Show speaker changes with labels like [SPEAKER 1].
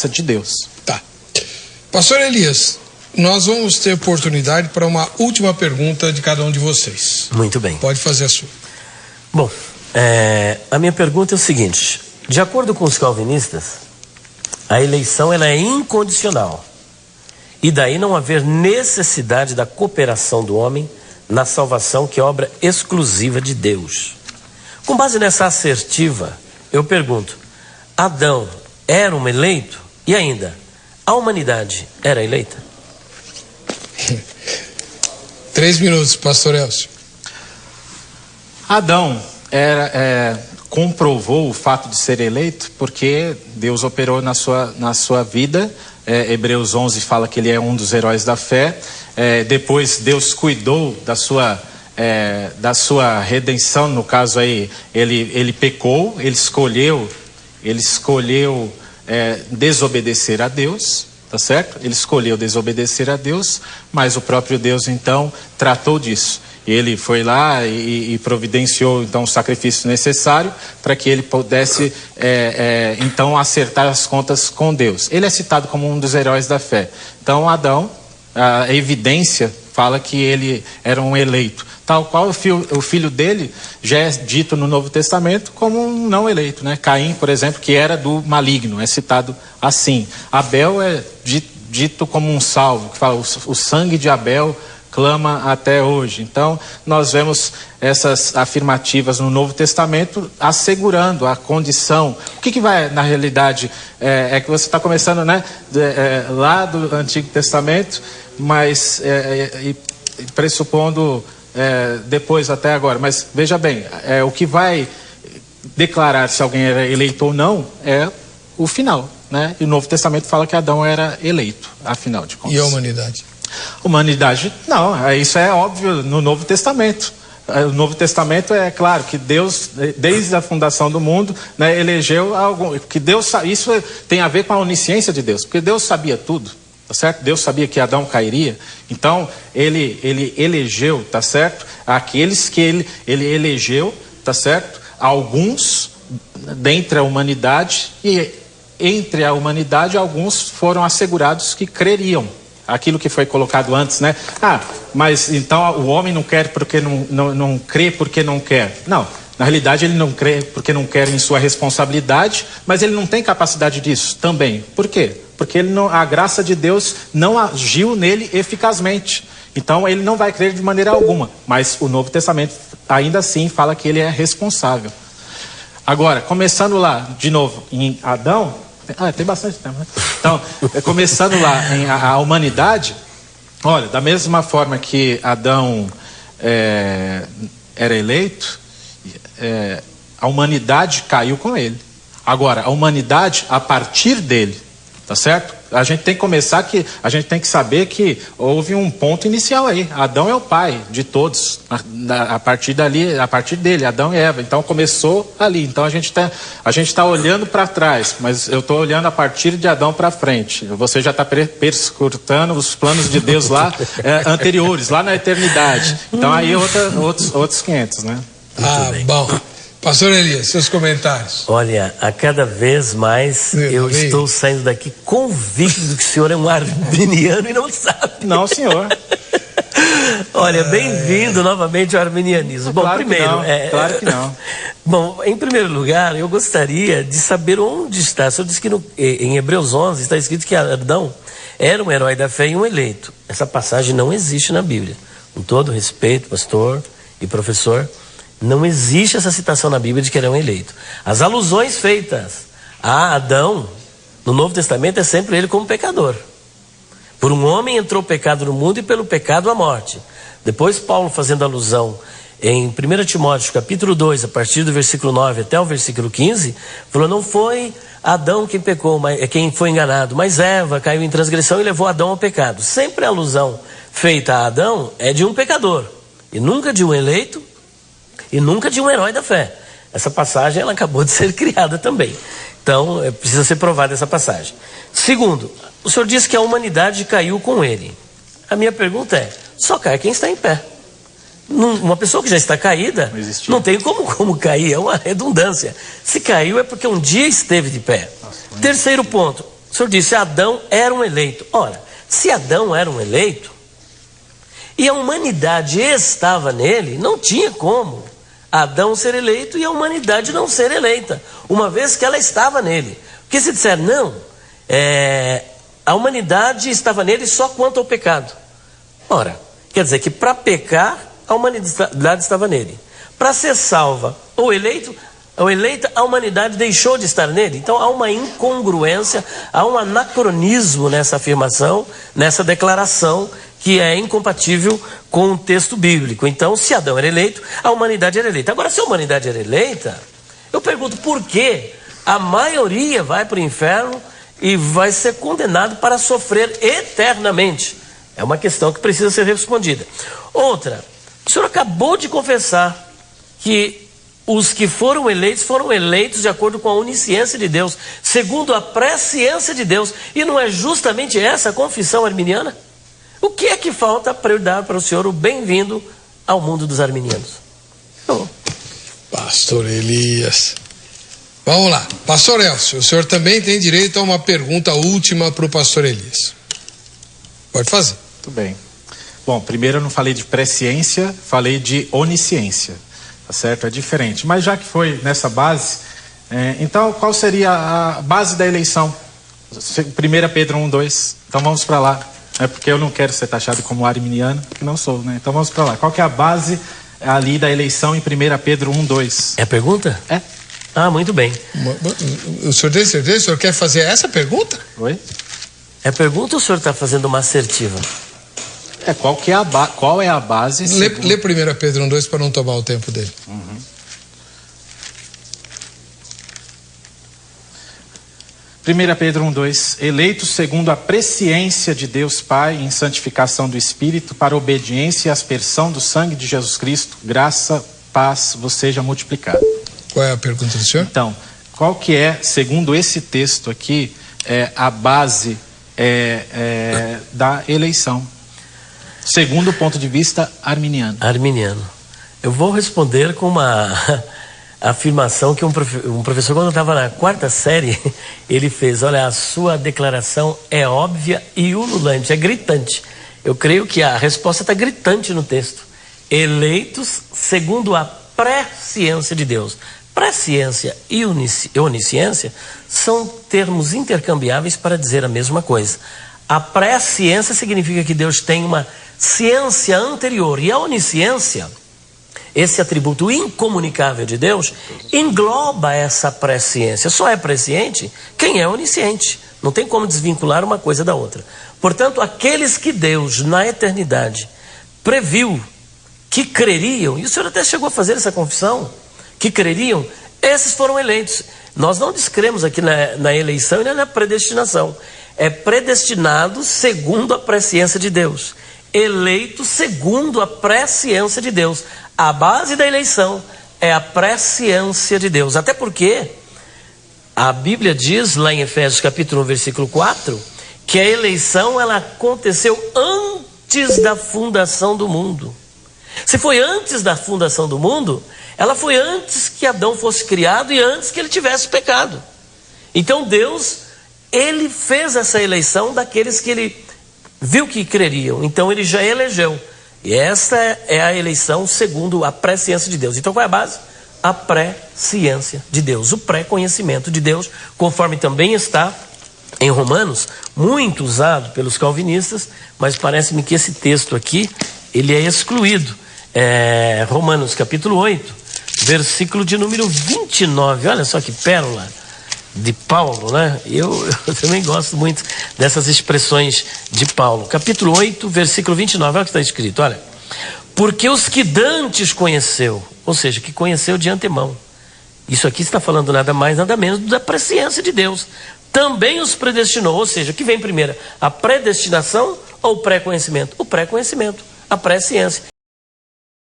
[SPEAKER 1] de Deus.
[SPEAKER 2] Tá. Pastor Elias, nós vamos ter oportunidade para uma última pergunta de cada um de vocês.
[SPEAKER 3] Muito bem.
[SPEAKER 2] Pode fazer a sua.
[SPEAKER 3] Bom, a minha pergunta é o seguinte: de acordo com os calvinistas, a eleição ela é incondicional e daí não haver necessidade da cooperação do homem na salvação, que é obra exclusiva de Deus. Com base nessa assertiva, eu pergunto: Adão era um eleito? E ainda, a humanidade era eleita?
[SPEAKER 2] 3 minutos, pastor Elcio.
[SPEAKER 1] Adão comprovou o fato de ser eleito porque Deus operou na sua vida. Hebreus 11 fala que ele é um dos heróis da fé. Depois Deus cuidou da sua redenção. No caso aí, ele pecou, ele escolheu desobedecer a Deus, tá certo? Ele escolheu desobedecer a Deus, mas o próprio Deus então tratou disso. Ele foi lá e providenciou então o sacrifício necessário para que ele pudesse então acertar as contas com Deus. Ele é citado como um dos heróis da fé. Então Adão, a evidência fala que ele era um eleito, tal qual o filho dele já é dito no Novo Testamento como um não eleito, né? Caim, por exemplo, que era do maligno, é citado assim. Abel é dito como um salvo, que fala o sangue de Abel clama até hoje. Então, nós vemos essas afirmativas no Novo Testamento assegurando a condição. O que vai, na realidade, é que você está começando, né, lá do Antigo Testamento, mas pressupondo depois até agora. Mas, veja bem, o que vai declarar se alguém era eleito ou não é o final, né? E o Novo Testamento fala que Adão era eleito, afinal de contas.
[SPEAKER 2] E a humanidade?
[SPEAKER 1] Humanidade, não, isso é óbvio no Novo Testamento. O Novo Testamento é claro que Deus, desde a fundação do mundo, né, elegeu que Deus, isso tem a ver com a onisciência de Deus, porque Deus sabia tudo, tá certo? Deus sabia que Adão cairia, então ele elegeu, tá certo? Aqueles que ele elegeu, tá certo? Alguns dentre a humanidade, e entre a humanidade alguns foram assegurados que creriam. Aquilo que foi colocado antes, né? Mas então o homem não quer porque não crê porque não quer. Não, na realidade ele não crê porque não quer em sua responsabilidade, mas ele não tem capacidade disso também. Por quê? Porque a graça de Deus não agiu nele eficazmente. Então ele não vai crer de maneira alguma. Mas o Novo Testamento ainda assim fala que ele é responsável. Agora, começando lá, de novo, em Adão... tem bastante tempo, né? Então, começando lá em a humanidade, olha, da mesma forma que Adão era eleito, a humanidade caiu com ele. Agora, a humanidade a partir dele, tá certo? A gente tem que começar a gente tem que saber que houve um ponto inicial aí. Adão é o pai de todos. A partir dele, Adão e Eva. Então começou ali. Então a gente tá olhando para trás, mas eu estou olhando a partir de Adão para frente. Você já está perscrutando os planos de Deus lá anteriores, lá na eternidade. Então aí outros 500, né?
[SPEAKER 2] Bom. Pastor Elias, seus comentários.
[SPEAKER 3] Olha, a cada vez mais eu estou saindo daqui convicto de que o senhor é um arminiano e não sabe.
[SPEAKER 1] Não, senhor.
[SPEAKER 3] Olha, bem-vindo novamente ao arminianismo. Bom,
[SPEAKER 1] claro
[SPEAKER 3] primeiro...
[SPEAKER 1] claro que não.
[SPEAKER 3] Bom, em primeiro lugar, eu gostaria de saber onde está. O senhor disse que em Hebreus 11 está escrito que Adão era um herói da fé e um eleito. Essa passagem não existe na Bíblia. Com todo respeito, pastor e professor... Não existe essa citação na Bíblia de que ele é um eleito. As alusões feitas a Adão no Novo Testamento é sempre ele como pecador. Por um homem entrou o pecado no mundo e pelo pecado a morte. Depois Paulo, fazendo alusão em 1 Timóteo capítulo 2, a partir do versículo 9 até o versículo 15, falou: não foi Adão quem pecou, quem foi enganado, mas Eva caiu em transgressão e levou Adão ao pecado. Sempre a alusão feita a Adão é de um pecador e nunca de um eleito e nunca de um herói da fé. Essa passagem ela acabou de ser criada também. Então precisa ser provada essa passagem. Segundo, o senhor disse que a humanidade caiu com ele. A minha pergunta é: só cai quem está em pé. Uma pessoa que já está caída não tem como cair, é uma redundância. Se caiu é porque um dia esteve de pé. Terceiro ponto, O senhor disse, Adão era um eleito. Ora, se Adão era um eleito, e a humanidade estava nele, não tinha como Adão ser eleito e a humanidade não ser eleita, uma vez que ela estava nele. Porque se disser, não, a humanidade estava nele só quanto ao pecado. Ora, quer dizer que para pecar, a humanidade estava nele. Para ser salva ou eleita, a humanidade deixou de estar nele. Então há uma incongruência, há um anacronismo nessa afirmação, nessa declaração, que é incompatível com o texto bíblico. Então, se Adão era eleito, a humanidade era eleita. Agora, se a humanidade era eleita, eu pergunto por que a maioria vai para o inferno e vai ser condenado para sofrer eternamente? É uma questão que precisa ser respondida. Outra, o senhor acabou de confessar que os que foram eleitos de acordo com a onisciência de Deus, segundo a presciência de Deus. E não é justamente essa a confissão arminiana? O que é que falta para eu dar para o senhor o bem-vindo ao mundo dos arminianos?
[SPEAKER 2] Pastor Elias. Vamos lá. Pastor Elcio, o senhor também tem direito a uma pergunta última para o pastor Elias. Pode fazer.
[SPEAKER 1] Muito bem. Bom, primeiro eu não falei de presciência, falei de onisciência. Tá certo? É diferente. Mas já que foi nessa base, então qual seria a base da eleição? 1 Pedro 1:2. Então vamos para lá. É porque eu não quero ser taxado como arminiano, que não sou, né? Então vamos para lá. Qual que é a base ali da eleição em 1 Pedro 1:2?
[SPEAKER 3] É a pergunta?
[SPEAKER 1] É.
[SPEAKER 3] Ah, muito bem.
[SPEAKER 2] O senhor tem certeza? O senhor quer fazer essa pergunta?
[SPEAKER 1] Oi?
[SPEAKER 3] É pergunta ou o senhor está fazendo uma assertiva?
[SPEAKER 1] Qual é a base?
[SPEAKER 2] Lê 1 Pedro 1:2 para não tomar o tempo dele.
[SPEAKER 1] 1 Pedro 1:2, eleitos segundo a presciência de Deus Pai em santificação do Espírito para obediência e aspersão do sangue de Jesus Cristo, graça, paz vos seja multiplicado.
[SPEAKER 2] Qual é a pergunta do senhor?
[SPEAKER 1] Então, qual que é, segundo esse texto aqui, a base da eleição, segundo o ponto de vista arminiano?
[SPEAKER 3] Arminiano. Eu vou responder com uma afirmação que um professor, quando eu estava na 4ª série, ele fez. Olha, a sua declaração é óbvia e ululante, é gritante. Eu creio que a resposta está gritante no texto. Eleitos segundo a presciência de Deus. Presciência e onisciência são termos intercambiáveis para dizer a mesma coisa. A presciência significa que Deus tem uma ciência anterior, e a onisciência, esse atributo incomunicável de Deus, engloba essa presciência. Só é presciente quem é onisciente. Não tem como desvincular uma coisa da outra. Portanto, aqueles que Deus, na eternidade, previu que creriam, e o senhor até chegou a fazer essa confissão, que creriam, esses foram eleitos. Nós não descremos aqui na eleição e nem na predestinação. É predestinado segundo a presciência de Deus. Eleito segundo a presciência de Deus. A base da eleição é a presciência de Deus. Até porque a Bíblia diz lá em Efésios capítulo 1, versículo 4, que a eleição ela aconteceu antes da fundação do mundo. Se foi antes da fundação do mundo, ela foi antes que Adão fosse criado e antes que ele tivesse pecado. Então Deus, ele fez essa eleição daqueles que ele viu que creriam. Então ele já elegeu. E esta é a eleição segundo a presciência de Deus. Então qual é a base? A presciência de Deus, o pré-conhecimento de Deus, conforme também está em Romanos, muito usado pelos calvinistas, mas parece-me que esse texto aqui, ele é excluído. Romanos capítulo 8, versículo de número 29, olha só que pérola de Paulo, né? Eu também gosto muito dessas expressões de Paulo. Capítulo 8, versículo 29, olha o que está escrito, olha. Porque os que dantes conheceu, ou seja, que conheceu de antemão. Isso aqui está falando nada mais, nada menos da presciência de Deus. Também os predestinou, ou seja, o que vem primeiro? A predestinação ou o pré-conhecimento? O pré-conhecimento, a presciência.